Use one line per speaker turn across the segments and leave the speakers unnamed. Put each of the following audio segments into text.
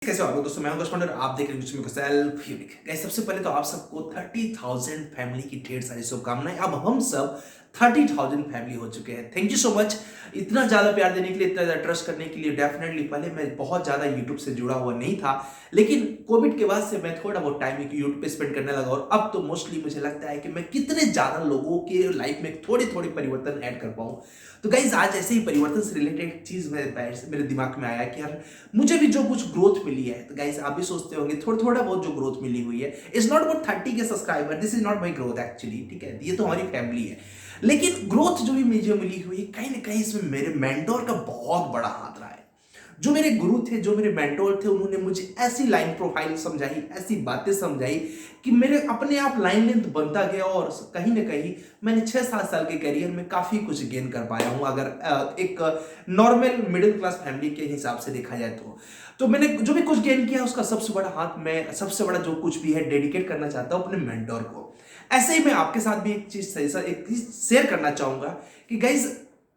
कैसे हो आप लोग दोस्तों। मैं हूं कस्टमर और आप देख रहे हैं सेल्फ यूनिक गाइस। सबसे पहले तो आप सबको 30,000 फैमिली की ढेर सारी शुभकामनाएं। अब हम सब 30,000 फैमिली हो चुके हैं। थैंक यू सो मच इतना ज्यादा प्यार देने के लिए, इतना ज्यादा ट्रस्ट करने के लिए। डेफिनेटली पहले मैं बहुत ज्यादा यूट्यूब से जुड़ा हुआ नहीं था, लेकिन कोविड के बाद से मैं थोड़ा बहुत टाइम यूट्यूब पे स्पेंड करने लगा और अब तो मोस्टली मुझे लगता है कि मैं कितने ज्यादा लोगों के लाइफ में थोड़े थोड़े परिवर्तन ऐड कर पाऊं। तो गाइज आज ऐसे ही परिवर्तन से रिलेटेड चीज मेरे दिमाग में आया कि यार मुझे भी जो कुछ ग्रोथ मिली है, तो गाइस आप भी सोचते होंगे थोड़ा थोड़ा बहुत जो ग्रोथ मिली हुई है, इज नॉट अबाउट 30 के subscriber, this is not my growth actually. ठीक है, ये तो हमारी फैमिली है, लेकिन ग्रोथ जो भी मुझे मिली हुई है कहीं ना कहीं इसमें मेरे मेंटोर का बहुत बड़ा हाथ रहा है। जो मेरे गुरु थे, जो मेरे मेंटोर थे, उन्होंने मुझे ऐसी लाइन प्रोफाइल समझाई, ऐसी बातें समझाई कि मेरे अपने आप लाइन लेंथ बनता गया और कहीं ना कहीं मैंने 6-7 साल के करियर में काफी कुछ गेन कर पाया हूं, अगर एक नॉर्मल मिडिल क्लास फैमिली के हिसाब से देखा जाए तो मैंने जो भी कुछ गेन किया उसका सबसे बड़ा हाथ, मैं सबसे बड़ा जो कुछ भी है डेडिकेट करना चाहता हूं अपने मेंटोर को। ऐसे ही मैं आपके साथ भी एक चीज शेयर करना चाहूंगा कि गाइज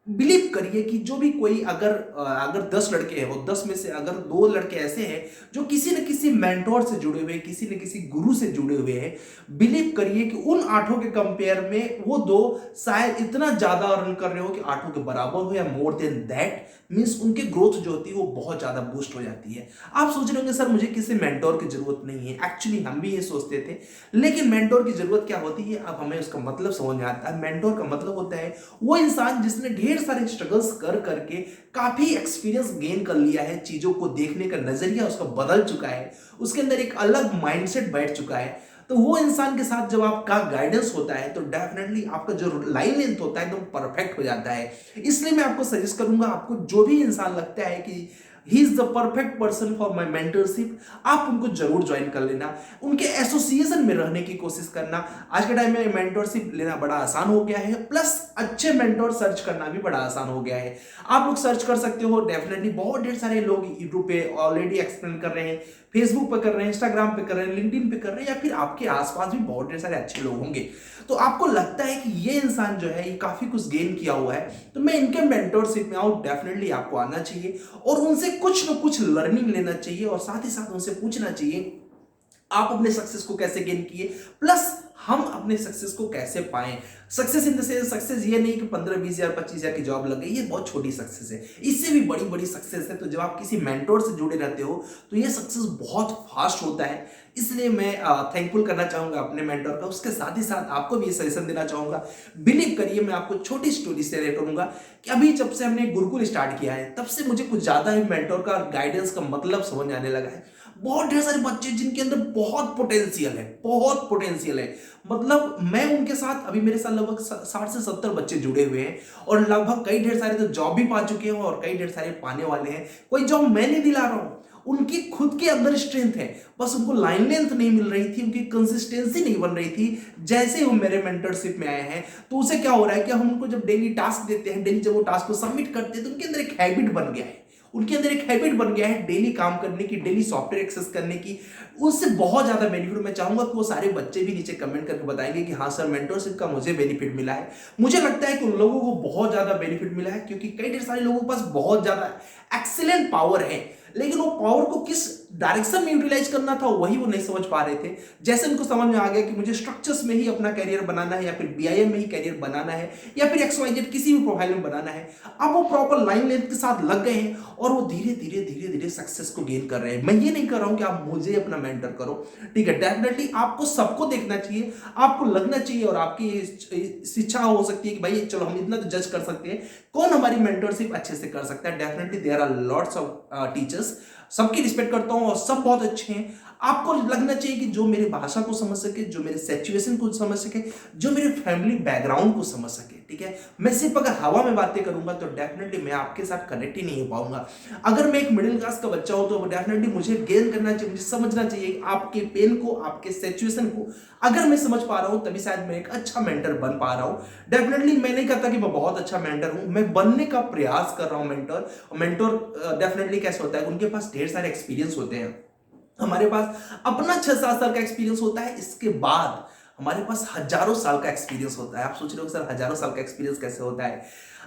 बिलीव करिए कि जो भी कोई अगर 10 लड़के हैं, वो 10 में से अगर 2 लड़के ऐसे हैं जो किसी न किसी मेंटोर से जुड़े हुए हैं, किसी न किसी गुरु से जुड़े हुए हैं, बिलीव करिए कि उन 8 के कंपेयर में वो 2 शायद इतना ज्यादा अर्न कर रहे हो कि 8 के बराबर हो या मोर देन दैट। मींस उनकी ग्रोथ जो होती है वो बहुत ज्यादा बूस्ट हो जाती है। आप सोच रहे होंगे सर मुझे किसी मेंटोर की जरूरत नहीं है। एक्चुअली हम भी ये सोचते थे, लेकिन मेंटोर की जरूरत क्या होती है अब हमें उसका मतलब समझ में आता है। मेंटोर का मतलब होता है वो इंसान जिसने ढेर सारे स्ट्रगल्स कर करके काफी एक्सपीरियंस गेन कर लिया है, चीजों को देखने का नजरिया उसका बदल चुका है, उसके अंदर एक अलग माइंडसेट बैठ चुका है। तो वो इंसान के साथ जब आपका गाइडेंस होता है तो डेफिनेटली आपका जो लाइन लेंथ होता है एकदम परफेक्ट हो जाता है। इसलिए मैं आपको सजेस्ट करूंगा, आपको जो भी इंसान लगता है कि he is the perfect person for my mentorship, आप उनको जरूर ज्वाइन कर लेना, उनके एसोसिएशन में रहने की कोशिश करना। आज के टाइम में मेंटरशिप लेना बड़ा आसान हो गया है, प्लस अच्छे मेंटोर सर्च करना भी बड़ा आसान हो गया है। आप लोग सर्च कर सकते हो, डेफिनेटली बहुत ढेर सारे लोग यूट्यूब पे ऑलरेडी एक्सप्लेन कर रहे हैं, फेसबुक पे कर रहे हैं, इंस्टाग्राम पे कर रहे हैं, लिंक्डइन पे कर रहे हैं, या फिर आपके आसपास भी बहुत ढेर सारे अच्छे लोग होंगे। तो आपको लगता है कि ये इंसान जो है ये काफी कुछ गेन किया हुआ है, तो मैं इनके मेंटोरशिप में आऊं, डेफिनेटली आपको आना चाहिए और उनसे कुछ ना कुछ लर्निंग लेना चाहिए और साथ ही साथ उनसे पूछना चाहिए आप अपने सक्सेस को कैसे गेन किए, प्लस हम अपने सक्सेस को कैसे पाएं। Success in the sense, success ये नहीं कि 15-20 हजार 25 हजार की जॉब लग गई, ये बहुत छोटी सक्सेस है, इससे भी बड़ी बड़ी सक्सेस है। तो जब आप किसी मेंटोर से जुड़े रहते हो तो ये सक्सेस बहुत फास्ट होता है। इसलिए मैं थैंकफुल करना चाहूंगा अपने मेंटोर का। उसके साथ ही साथ आपको भी ये सजेशन देना चाहूंगा। बिलीव करिए मैं आपको छोटी स्टोरी शेयर करूंगा कि अभी जब से हमने गुरुकुल स्टार्ट किया है तब से मुझे कुछ ज्यादा ही मेंटोर का गाइडेंस का मतलब समझ आने लगा है। बहुत ढेर सारे बच्चे जिनके अंदर बहुत पोटेंशियल है, बहुत पोटेंशियल है। मतलब मैं उनके साथ, अभी मेरे साथ लगभग 60 से 70 बच्चे जुड़े हुए हैं और लगभग कई ढेर सारे तो जॉब भी पा चुके हैं और कई ढेर सारे पाने वाले हैं। कोई जॉब मैं नहीं दिला रहा हूं, उनकी खुद के अंदर स्ट्रेंथ है, बस उनको लाइन लेंथ नहीं मिल रही थी, उनकी कंसिस्टेंसी नहीं बन रही थी। जैसे ही वो मेरे मेंटरशिप में आए हैं तो उसे क्या हो रहा है कि हम उनको जब डेली टास्क देते हैं, डेली जब वो टास्क को सबमिट करते हैं तो उनके अंदर एक हैबिट बन गया है, उनके अंदर एक हैबिट बन गया है डेली काम करने की, डेली सॉफ्टवेयर एक्सेस करने की। उससे बहुत ज्यादा बेनिफिट, मैं चाहूंगा कि वो सारे बच्चे भी नीचे कमेंट करके बताएंगे कि हाँ सर मेंटरशिप का मुझे बेनिफिट मिला है। मुझे लगता है कि उन लोगों को बहुत ज्यादा बेनिफिट मिला है क्योंकि कई ढेर सारे लोगों के पास बहुत ज्यादा एक्सीलेंट पावर है, लेकिन वो पावर को किस डायरेक्शन में यूटिलाइज करना था वही वो नहीं समझ पा रहे थे। जैसे उनको समझ में आ गया कि मुझे स्ट्रक्चर्स में ही अपना करियर बनाना है, या फिर बीआईएम में ही करियर बनाना है, या फिर XYZ किसी भी प्रोफाइल में बनाना है, अब वो प्रॉपर लाइन लेंथ के साथ लग गए हैं और वो धीरे धीरे धीरे धीरे सक्सेस को गेन कर रहे हैं। मैं ये नहीं कर रहा हूं कि आप मुझे अपना मेंटर करो, ठीक है, डेफिनेटली आपको सबको देखना चाहिए, आपको लगना चाहिए और आपकी शिक्षा हो सकती है कि भाई चलो हम इतना तो जज कर सकते हैं कौन हमारी मेंटरशिप अच्छे से कर सकता है। Definitely there are lots of teachers, सबकी रिस्पेक्ट करता हूं और सब बहुत अच्छे हैं। आपको लगना चाहिए कि जो मेरी भाषा को समझ सके, जो मेरे सिचुएशन को समझ सके, जो मेरे फैमिली बैकग्राउंड को समझ सके, ठीक है। मैं सिर्फ अगर हवा में बातें करूंगा तो डेफिनेटली मैं आपके साथ कनेक्ट ही नहीं हो पाऊंगा। अगर मैं एक मिडिल क्लास का बच्चा हूं तो डेफिनेटली मुझे गेन करना चाहिए, मुझे समझना चाहिए आपके पेन को, आपके सिचुएशन को। अगर मैं समझ पा रहा हूं तभी शायद मैं एक अच्छा मेंटर बन पा रहा हूं। डेफिनेटली मैं नहीं कहता कि मैं बहुत अच्छा मेंटर हूं, मैं बनने का प्रयास कर रहा हूं मेंटर। मेंटर डेफिनेटली कैसे होता है, उनके पास ढेर सारे एक्सपीरियंस होते हैं, हमारे पास अपना 6-7 साल का एक्सपीरियंस होता है, इसके बाद हमारे पास हजारों साल का एक्सपीरियंस होता है। आप सोच रहे हो सर हजारों साल का एक्सपीरियंस कैसे होता है?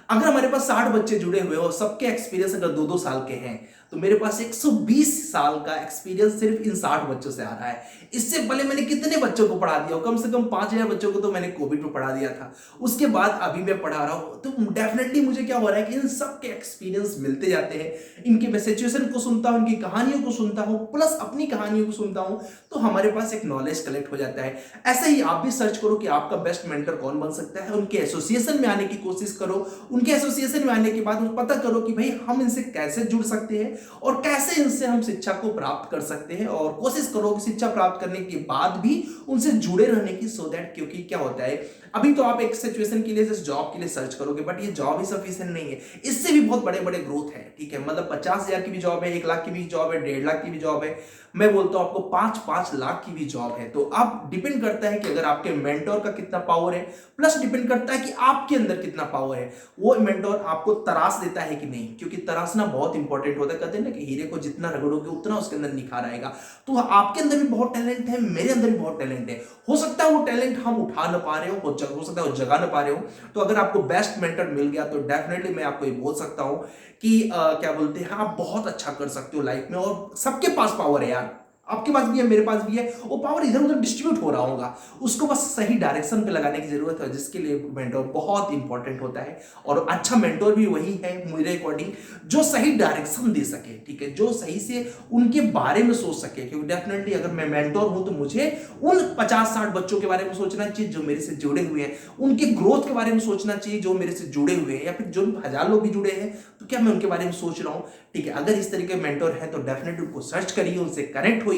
अगर हमारे पास 60 बच्चे जुड़े हुए हो, सबके एक्सपीरियंस अगर 2-2 साल के हैं तो मेरे पास 120 साल का एक्सपीरियंस सिर्फ इन 60 बच्चों से आ रहा है। इससे पहले मैंने कितने बच्चों को पढ़ा दिया, कम से कम 5000 बच्चों को तो मैंने कोविड में पढ़ा दिया था। उसके बाद अभी मैं पढ़ा रहा हूं, तो डेफिनेटली मुझे क्या हो रहा है कि इन सब के एक्सपीरियंस मिलते जाते हैं। इनके मैं सिचुएशन को सुनता हूं, इनकी कहानियों को सुनता हूं, प्लस अपनी कहानियों को सुनता हूं, तो हमारे पास एक नॉलेज कलेक्ट हो जाता है। ऐसे ही आप भी सर्च करो कि आपका बेस्ट मेंटर कौन बन सकता है, उनके एसोसिएशन में आने की कोशिश करो। उनके एसोसिएशन में आने के बाद पता करो कि भाई हम इनसे कैसे जुड़ सकते हैं और कैसे इनसे हम शिक्षा को प्राप्त कर सकते हैं, और कोशिश करो कि शिक्षा प्राप्त करने के बाद भी उनसे जुड़े रहने की, सो दैट, क्योंकि क्या होता है अभी तो आप एक सिचुएशन के लिए जस्ट जॉब के लिए सर्च करोगे, बट ये जॉब ही सफिशिएंट नहीं है, इससे भी बहुत बड़े बड़े ग्रोथ है। ठीक है, मतलब 50,000 की भी जॉब है, 1 लाख की भी जॉब है, 1.5 लाख की भी जॉब है, मैं बोलता हूं आपको 5-5 लाख की भी जॉब है। तो अब डिपेंड करता है कि अगर आपके मेंटोर का कितना पावर है, प्लस डिपेंड करता है कि आपके अंदर कितना पावर है। वो मेंटोर आपको तराश देता है कि नहीं, क्योंकि तराशना बहुत इंपॉर्टेंट होता है। कहते हैं ना कि हीरे को जितना रगड़ोगे उतना उसके अंदर निखार आएगा। तो आपके अंदर भी बहुत टैलेंट है, मेरे अंदर भी बहुत टैलेंट है। हो सकता है वो टैलेंट हम उठा ना पा रहे हो सकता है वो जगा ना पा रहे हो। तो अगर आपको बेस्ट मेंटर मिल गया तो डेफिनेटली मैं आपको ये बोल सकता हूं कि क्या बोलते हैं, आप बहुत अच्छा कर सकते हो लाइफ में। और सबके पास पावर है यार, आपके पास भी है, मेरे पास भी है, वो पावर इधर उधर डिस्ट्रीब्यूट हो रहा होगा, उसको बस सही डायरेक्शन पे लगाने की जरूरत है, जिसके लिए मेंटोर बहुत इंपॉर्टेंट होता है। और अच्छा मेंटोर भी वही है मेरे अकॉर्डिंग, जो सही डायरेक्शन दे सके, ठीक है, जो सही से उनके बारे में सोच सके। क्योंकि डेफिनेटली अगर मैं मेंटोर हूं तो मुझे उन 50-60 बच्चों के बारे में सोचना चाहिए जो मेरे से जुड़े हुए हैं, उनके ग्रोथ के बारे में सोचना चाहिए जो मेरे से जुड़े हुए हैं, या फिर जो 1000 लोग भी जुड़े हैं तो क्या मैं उनके बारे में सोच रहा हूं। ठीक है, अगर इस तरीके मेंटोर है तो डेफिनेटली उनको सर्च करिए, उनसे कनेक्ट होइए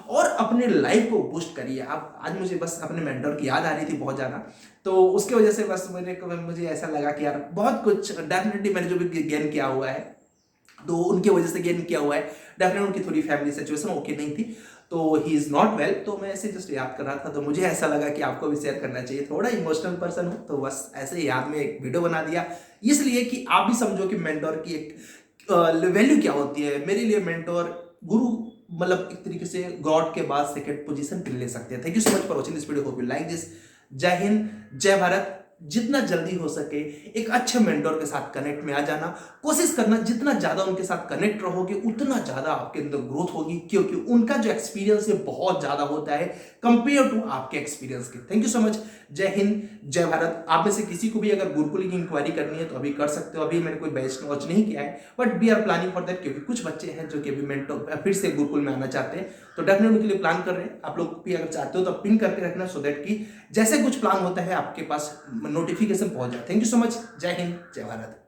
और अपने लाइफ को बूस्ट करिए। आप आज मुझे बस अपने मेंटोर की याद आ रही थी बहुत ज्यादा, तो उसके वजह से बस मुझे ऐसा लगा कि यार बहुत कुछ डेफिनेटली मैंने जो भी गेन किया हुआ है तो उनके वजह से गेन किया हुआ है। डेफिनेटली उनकी थोड़ी फैमिली सिचुएशन ओके नहीं थी, तो ही इज नॉट वेल, तो मैं ऐसे जस्ट याद कर रहा था, तो मुझे ऐसा लगा कि आपको भी शेयर करना चाहिए। थोड़ा इमोशनल पर्सन हूं तो बस ऐसे ही याद में एक वीडियो बना दिया, इसलिए कि आप भी समझो कि मेंटोर की एक वैल्यू क्या होती है। मेरे लिए मेंटोर गुरु, मतलब एक तरीके से गॉड के बाद सेकंड पोजीशन पे ले सकते हैं। Thank you so much for watching this video, hope you like this. जय हिंद, जय भारत। जितना जल्दी हो सके एक अच्छे मेंटोर के साथ कनेक्ट में आ जाना, कोशिश करना, जितना ज्यादा उनके साथ कनेक्ट रहोगे उतना ज्यादा आपके अंदर ग्रोथ होगी, क्योंकि उनका जो एक्सपीरियंस है बहुत ज्यादा होता है कंपेयर टू आपके एक्सपीरियंस के। थैंक यू सो मच, जय हिंद, जय भारत। आप में से किसी को भी अगर गुरुकुल की इंक्वायरी करनी है तो अभी कर सकते हो, अभी मैंने कोई बैच लॉन्च नहीं किया है, but we are planning for that, क्योंकि कुछ बच्चे हैं जो कि अभी मेंटोर फिर से गुरुकुल में आना चाहते हैं, तो डेफिनेटली उनके लिए प्लान कर रहे हैं। आप लोग भी अगर चाहते हो तो पिन करके रखना, सो दैट कि जैसे कुछ प्लान होता है आपके पास नोटिफिकेशन पहुंच जाए। थैंक यू सो मच, जय हिंद, जय भारत।